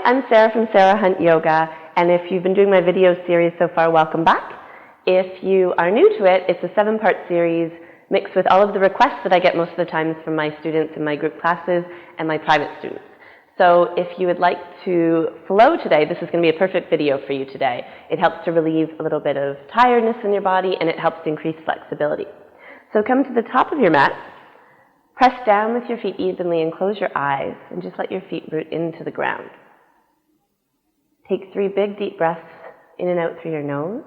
I'm Sarah from Sarah Hunt Yoga, and if you've been doing my video series so far, welcome back. If you are new to it, it's a 7-part series mixed with all of the requests that I get most of the times from my students in my group classes and my private students. So if you would like to flow today, this is going to be a perfect video for you today. It helps to relieve a little bit of tiredness in your body, and it helps to increase flexibility. So come to the top of your mat. Press down with your feet evenly and close your eyes and just let your feet root into the ground. Take 3 big deep breaths in and out through your nose.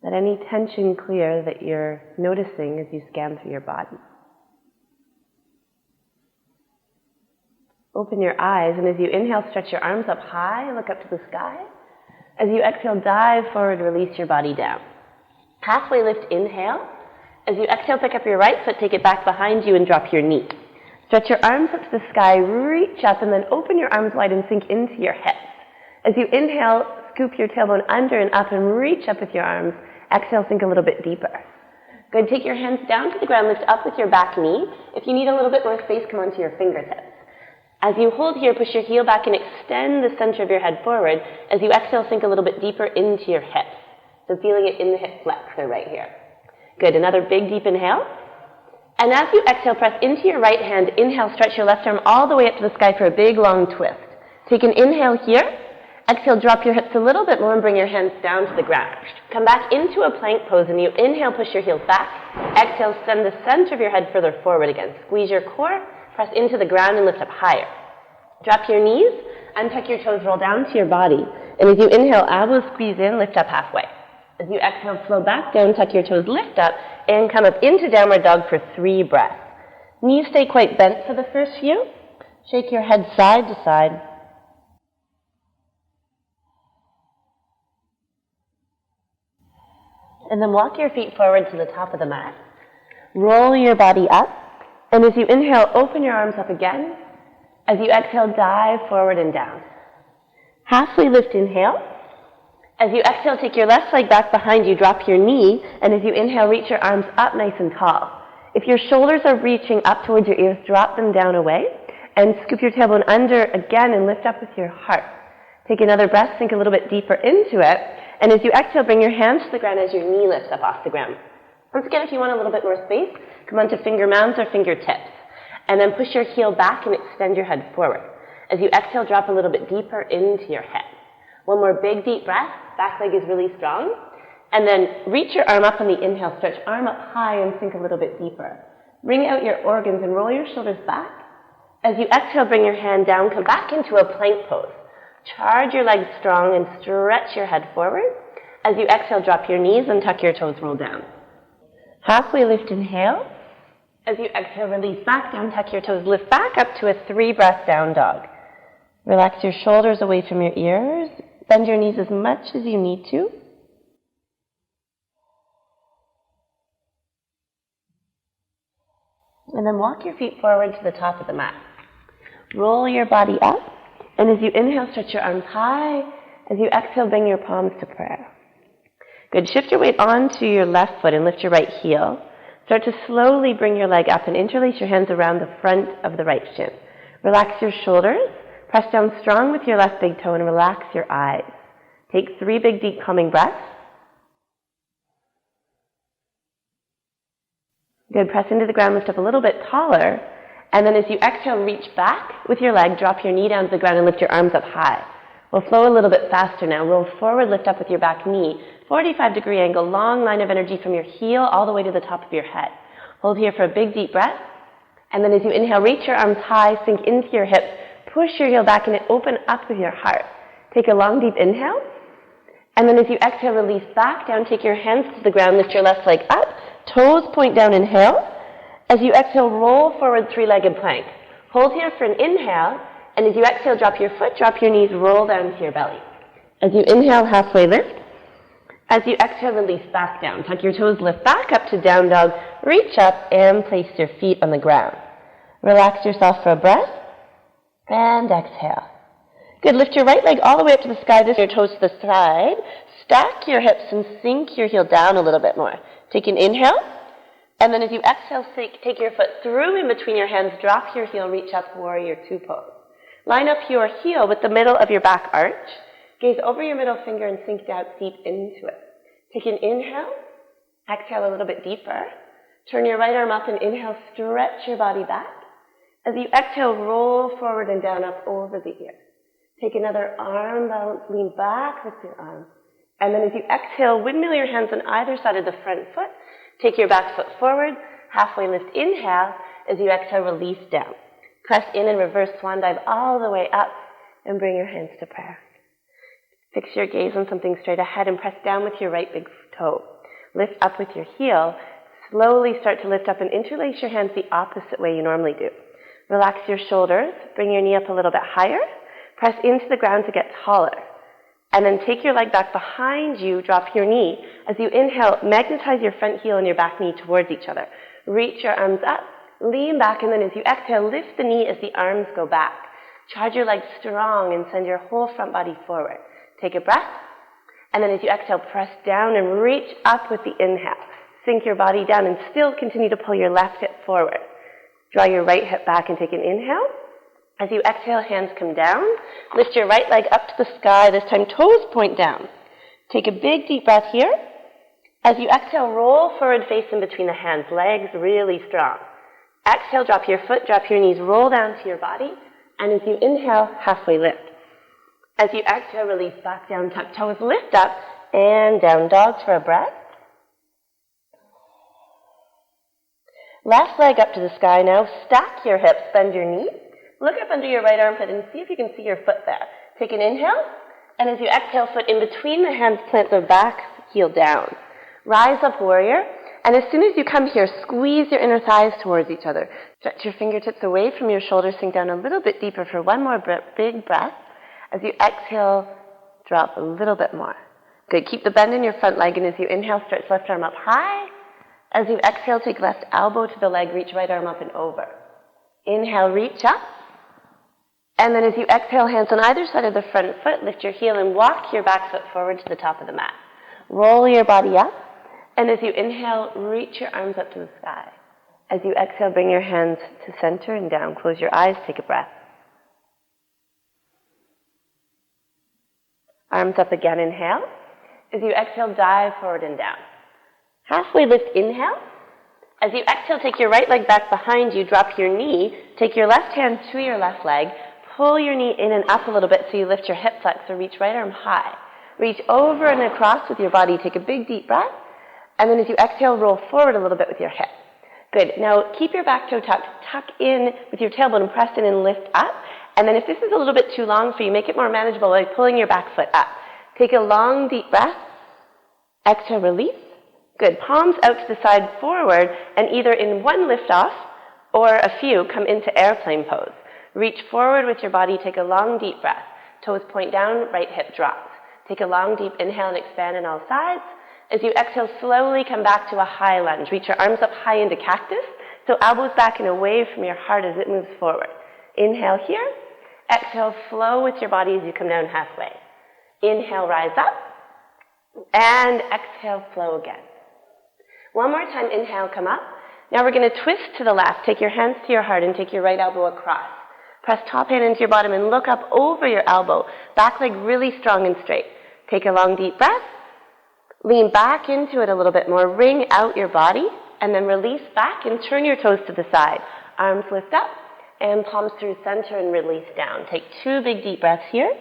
Let any tension clear that you're noticing as you scan through your body. Open your eyes, and as you inhale, stretch your arms up high, look up to the sky. As you exhale, dive forward, release your body down. Halfway lift, inhale. As you exhale, pick up your right foot, take it back behind you and drop your knee. Stretch your arms up to the sky, reach up, and then open your arms wide and sink into your hips. As you inhale, scoop your tailbone under and up and reach up with your arms. Exhale, sink a little bit deeper. Good, take your hands down to the ground, lift up with your back knee. If you need a little bit more space, come onto your fingertips. As you hold here, push your heel back and extend the center of your head forward. As you exhale, sink a little bit deeper into your hips. So feeling it in the hip flexor right here. Good, another big deep inhale. And as you exhale, press into your right hand. Inhale, stretch your left arm all the way up to the sky for a big long twist. Take an inhale here. Exhale, drop your hips a little bit more and bring your hands down to the ground. Come back into a plank pose, and you inhale, push your heels back. Exhale, send the center of your head further forward again. Squeeze your core, press into the ground and lift up higher. Drop your knees, untuck your toes, roll down to your body. And as you inhale, elbows squeeze in, lift up halfway. As you exhale, flow back down, tuck your toes, lift up, and come up into downward dog for 3 breaths. Knees stay quite bent for the first few. Shake your head side to side. And then walk your feet forward to the top of the mat. Roll your body up. And as you inhale, open your arms up again. As you exhale, dive forward and down. Halfway lift, inhale. As you exhale, take your left leg back behind you, drop your knee, and as you inhale, reach your arms up nice and tall. If your shoulders are reaching up towards your ears, drop them down away, and scoop your tailbone under again and lift up with your heart. Take another breath, sink a little bit deeper into it, and as you exhale, bring your hands to the ground as your knee lifts up off the ground. Once again, if you want a little bit more space, come onto finger mounds or fingertips, and then push your heel back and extend your head forward. As you exhale, drop a little bit deeper into your head. One more big deep breath. Back leg is really strong. And then reach your arm up on the inhale. Stretch arm up high and sink a little bit deeper. Bring out your organs and roll your shoulders back. As you exhale, bring your hand down. Come back into a plank pose. Charge your legs strong and stretch your head forward. As you exhale, drop your knees and tuck your toes, roll down. Halfway lift, inhale. As you exhale, release back down, tuck your toes, lift back up to a 3-breath down dog. Relax your shoulders away from your ears. Bend your knees as much as you need to. And then walk your feet forward to the top of the mat. Roll your body up. And as you inhale, stretch your arms high. As you exhale, bring your palms to prayer. Good. Shift your weight onto your left foot and lift your right heel. Start to slowly bring your leg up and interlace your hands around the front of the right shin. Relax your shoulders. Press down strong with your left big toe and relax your eyes. Take 3 big, deep, calming breaths. Good. Press into the ground, lift up a little bit taller. And then as you exhale, reach back with your leg, drop your knee down to the ground and lift your arms up high. We'll flow a little bit faster now. Roll forward, lift up with your back knee. 45-degree angle, long line of energy from your heel all the way to the top of your head. Hold here for a big, deep breath. And then as you inhale, reach your arms high, sink into your hips. Push your heel back and open up with your heart. Take a long, deep inhale. And then as you exhale, release back down. Take your hands to the ground. Lift your left leg up. Toes point down. Inhale. As you exhale, roll forward, 3-legged plank. Hold here for an inhale. And as you exhale, drop your foot, drop your knees, roll down to your belly. As you inhale, halfway lift. As you exhale, release back down. Tuck your toes, lift back up to down dog. Reach up and place your feet on the ground. Relax yourself for a breath. And exhale. Good. Lift your right leg all the way up to the sky. This your toes to the side. Stack your hips and sink your heel down a little bit more. Take an inhale. And then as you exhale, take your foot through in between your hands, drop your heel, reach up, warrior two pose. Line up your heel with the middle of your back arch. Gaze over your middle finger and sink down deep into it. Take an inhale, exhale a little bit deeper. Turn your right arm up and inhale, stretch your body back. As you exhale, roll forward and down up over the ear. Take another arm balance, lean back with your arm. And then as you exhale, windmill your hands on either side of the front foot. Take your back foot forward, halfway lift, inhale. As you exhale, release down. Press in and reverse swan dive all the way up and bring your hands to prayer. Fix your gaze on something straight ahead and press down with your right big toe. Lift up with your heel. Slowly start to lift up and interlace your hands the opposite way you normally do. Relax your shoulders. Bring your knee up a little bit higher. Press into the ground to get taller. And then take your leg back behind you, drop your knee. As you inhale, magnetize your front heel and your back knee towards each other. Reach your arms up, lean back, and then as you exhale, lift the knee as the arms go back. Charge your legs strong and send your whole front body forward. Take a breath, and then as you exhale, press down and reach up with the inhale. Sink your body down and still continue to pull your left hip forward. Draw your right hip back and take an inhale. As you exhale, hands come down. Lift your right leg up to the sky. This time, toes point down. Take a big, deep breath here. As you exhale, roll forward, face in between the hands. Legs really strong. Exhale, drop your foot, drop your knees, roll down to your body. And as you inhale, halfway lift. As you exhale, release back down, tuck toes, lift up, and down dog for a breath. Left leg up to the sky now. Stack your hips, bend your knees. Look up under your right armpit and see if you can see your foot there. Take an inhale, and as you exhale, foot in between the hands, plant the back heel down. Rise up, warrior, and as soon as you come here, squeeze your inner thighs towards each other. Stretch your fingertips away from your shoulders, sink down a little bit deeper for one more big breath. As you exhale, drop a little bit more. Good, keep the bend in your front leg, and as you inhale, stretch left arm up high. As you exhale, take left elbow to the leg, reach right arm up and over. Inhale, reach up. And then as you exhale, hands on either side of the front foot, lift your heel and walk your back foot forward to the top of the mat. Roll your body up. And as you inhale, reach your arms up to the sky. As you exhale, bring your hands to center and down. Close your eyes, take a breath. Arms up again, inhale. As you exhale, dive forward and down. Halfway lift, inhale. As you exhale, take your right leg back behind you, drop your knee, take your left hand to your left leg, pull your knee in and up a little bit so you lift your hip flexor, reach right arm high. Reach over and across with your body, take a big deep breath, and then as you exhale, roll forward a little bit with your hip. Good, now keep your back toe tucked, tuck in with your tailbone and press in and lift up, and then if this is a little bit too long for you, make it more manageable by pulling your back foot up. Take a long deep breath, exhale, release. Good, palms out to the side forward, and either in one lift off or a few come into airplane pose. Reach forward with your body, take a long deep breath. Toes point down, right hip drops. Take a long deep inhale and expand on all sides. As you exhale, slowly come back to a high lunge. Reach your arms up high into cactus, so elbows back and away from your heart as it moves forward. Inhale here. Exhale, flow with your body as you come down halfway. Inhale, rise up. And exhale, flow again. One more time, inhale, come up. Now we're going to twist to the left. Take your hands to your heart and take your right elbow across. Press top hand into your bottom and look up over your elbow. Back leg really strong and straight. Take a long deep breath. Lean back into it a little bit more. Wring out your body and then release back and turn your toes to the side. Arms lift up and palms through center and release down. Take 2 big deep breaths here.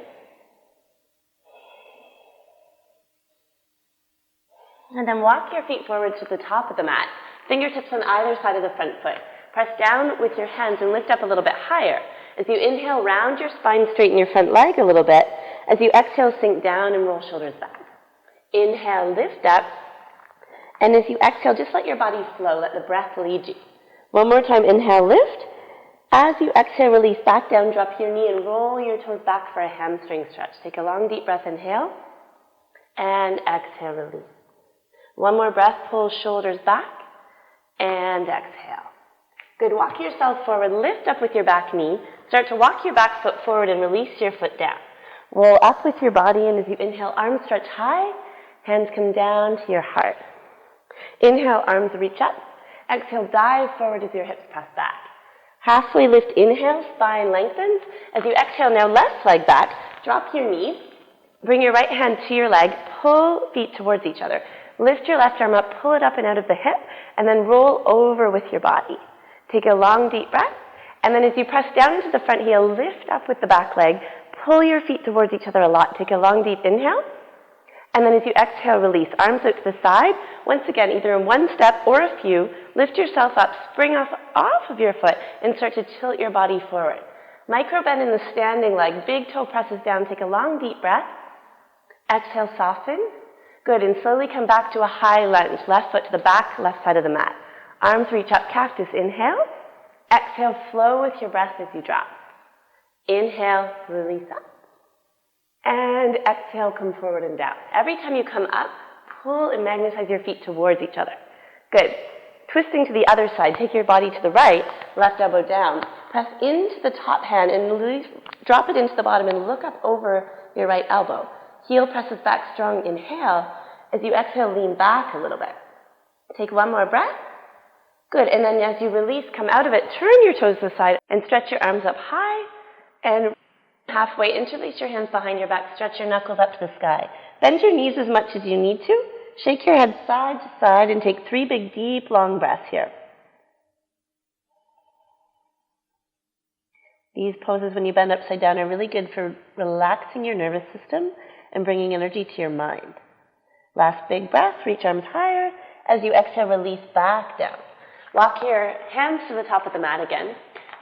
And then walk your feet forward to the top of the mat. Fingertips on either side of the front foot. Press down with your hands and lift up a little bit higher. As you inhale, round your spine, straighten your front leg a little bit. As you exhale, sink down and roll shoulders back. Inhale, lift up. And as you exhale, just let your body flow. Let the breath lead you. One more time, inhale, lift. As you exhale, release back down, drop your knee and roll your toes back for a hamstring stretch. Take a long deep breath, inhale. And exhale, release. One more breath, pull shoulders back, and exhale. Good, walk yourself forward, lift up with your back knee, start to walk your back foot forward and release your foot down. Roll up with your body, and as you inhale, arms stretch high, hands come down to your heart. Inhale, arms reach up. Exhale, dive forward as your hips press back. Halfway lift, inhale, spine lengthens. As you exhale, now left leg back, drop your knees, bring your right hand to your leg, pull feet towards each other. Lift your left arm up, pull it up and out of the hip, and then roll over with your body. Take a long, deep breath, and then as you press down into the front heel, lift up with the back leg, pull your feet towards each other a lot. Take a long, deep inhale, and then as you exhale, release. Arms out to the side. Once again, either in one step or a few, lift yourself up, spring off of your foot, and start to tilt your body forward. Micro bend in the standing leg. Big toe presses down. Take a long, deep breath. Exhale, soften. Good, and slowly come back to a high lunge. Left foot to the back, left side of the mat. Arms reach up, cactus. Inhale. Exhale, flow with your breath as you drop. Inhale, release up. And exhale, come forward and down. Every time you come up, pull and magnetize your feet towards each other. Good. Twisting to the other side, take your body to the right, left elbow down. Press into the top hand and drop it into the bottom and look up over your right elbow. Heel presses back strong, inhale. As you exhale, lean back a little bit. Take one more breath. Good, and then as you release, come out of it, turn your toes to the side and stretch your arms up high and halfway, interlace your hands behind your back, stretch your knuckles up to the sky. Bend your knees as much as you need to. Shake your head side to side and take 3 big, deep, long breaths here. These poses when you bend upside down are really good for relaxing your nervous system and bringing energy to your mind. Last big breath, reach arms higher. As you exhale, release back down. Walk your hands to the top of the mat again.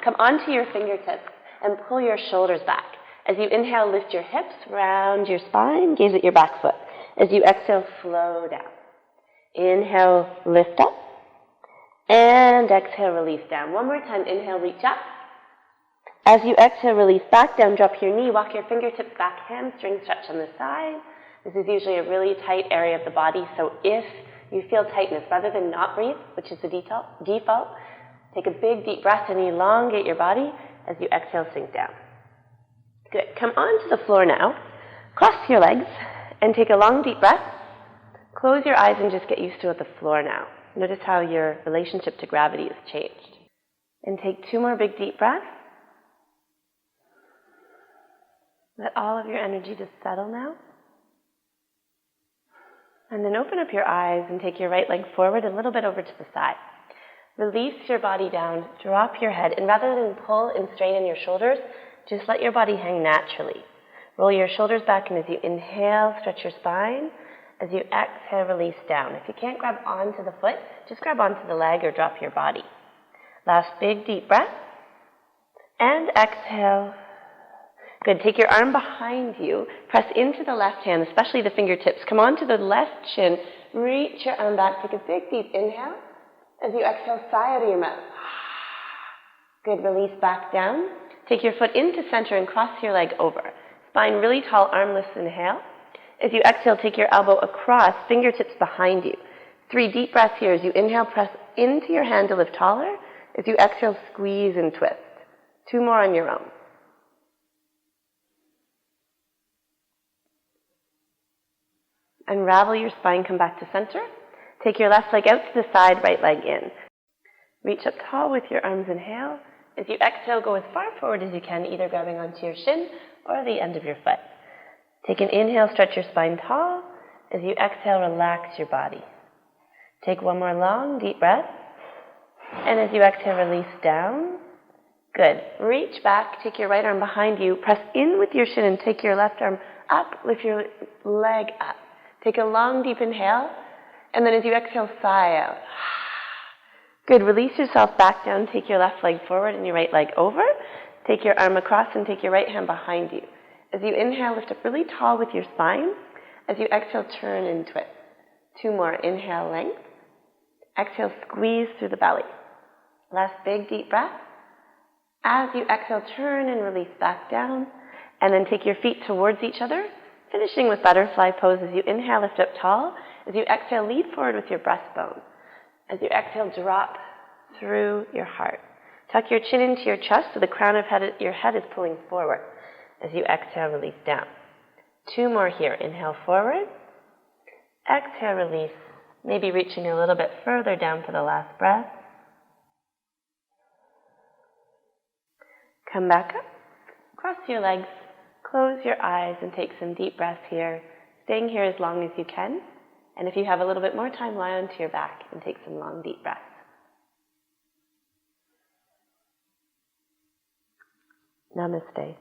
Come onto your fingertips and pull your shoulders back. As you inhale, lift your hips, round your spine, gaze at your back foot. As you exhale, flow down. Inhale, lift up. And exhale, release down. One more time, inhale, reach up. As you exhale, release back down, drop your knee, walk your fingertips back, hamstring stretch on the side. This is usually a really tight area of the body, so if you feel tightness, rather than not breathe, which is the default, take a big, deep breath and elongate your body. As you exhale, sink down. Good. Come onto the floor now. Cross your legs and take a long, deep breath. Close your eyes and just get used to the floor now. Notice how your relationship to gravity has changed. And take 2 more big, deep breaths. Let all of your energy just settle now. And then open up your eyes and take your right leg forward a little bit over to the side. Release your body down, drop your head, and rather than pull and straighten your shoulders, just let your body hang naturally. Roll your shoulders back, and as you inhale, stretch your spine. As you exhale, release down. If you can't grab onto the foot, just grab onto the leg or drop your body. Last big, deep breath. And exhale. Good. Take your arm behind you. Press into the left hand, especially the fingertips. Come onto the left shin. Reach your arm back. Take a big, deep inhale. As you exhale, sigh out of your mouth. Good. Release back down. Take your foot into center and cross your leg over. Spine really tall, arm lifts, inhale. As you exhale, take your elbow across, fingertips behind you. 3 deep breaths here. As you inhale, press into your hand to lift taller. As you exhale, squeeze and twist. 2 more on your own. Unravel your spine, come back to center. Take your left leg out to the side, right leg in. Reach up tall with your arms, inhale. As you exhale, go as far forward as you can, either grabbing onto your shin or the end of your foot. Take an inhale, stretch your spine tall. As you exhale, relax your body. Take 1 more long, deep breath. And as you exhale, release down. Good. Reach back, take your right arm behind you, press in with your shin and take your left arm up, lift your leg up. Take a long, deep inhale, and then as you exhale, sigh out. Good. Release yourself back down. Take your left leg forward and your right leg over. Take your arm across and take your right hand behind you. As you inhale, lift up really tall with your spine. As you exhale, turn and twist. 2 more. Inhale, length. Exhale, squeeze through the belly. Last big, deep breath. As you exhale, turn and release back down. And then take your feet towards each other, finishing with butterfly pose. As you inhale, lift up tall. As you exhale, lead forward with your breastbone. As you exhale, drop through your heart. Tuck your chin into your chest so the crown of your head is pulling forward. As you exhale, release down. 2 more here. Inhale forward. Exhale, release. Maybe reaching a little bit further down for the last breath. Come back up, cross your legs, close your eyes, and take some deep breaths here, staying here as long as you can. And if you have a little bit more time, lie onto your back and take some long, deep breaths. Namaste.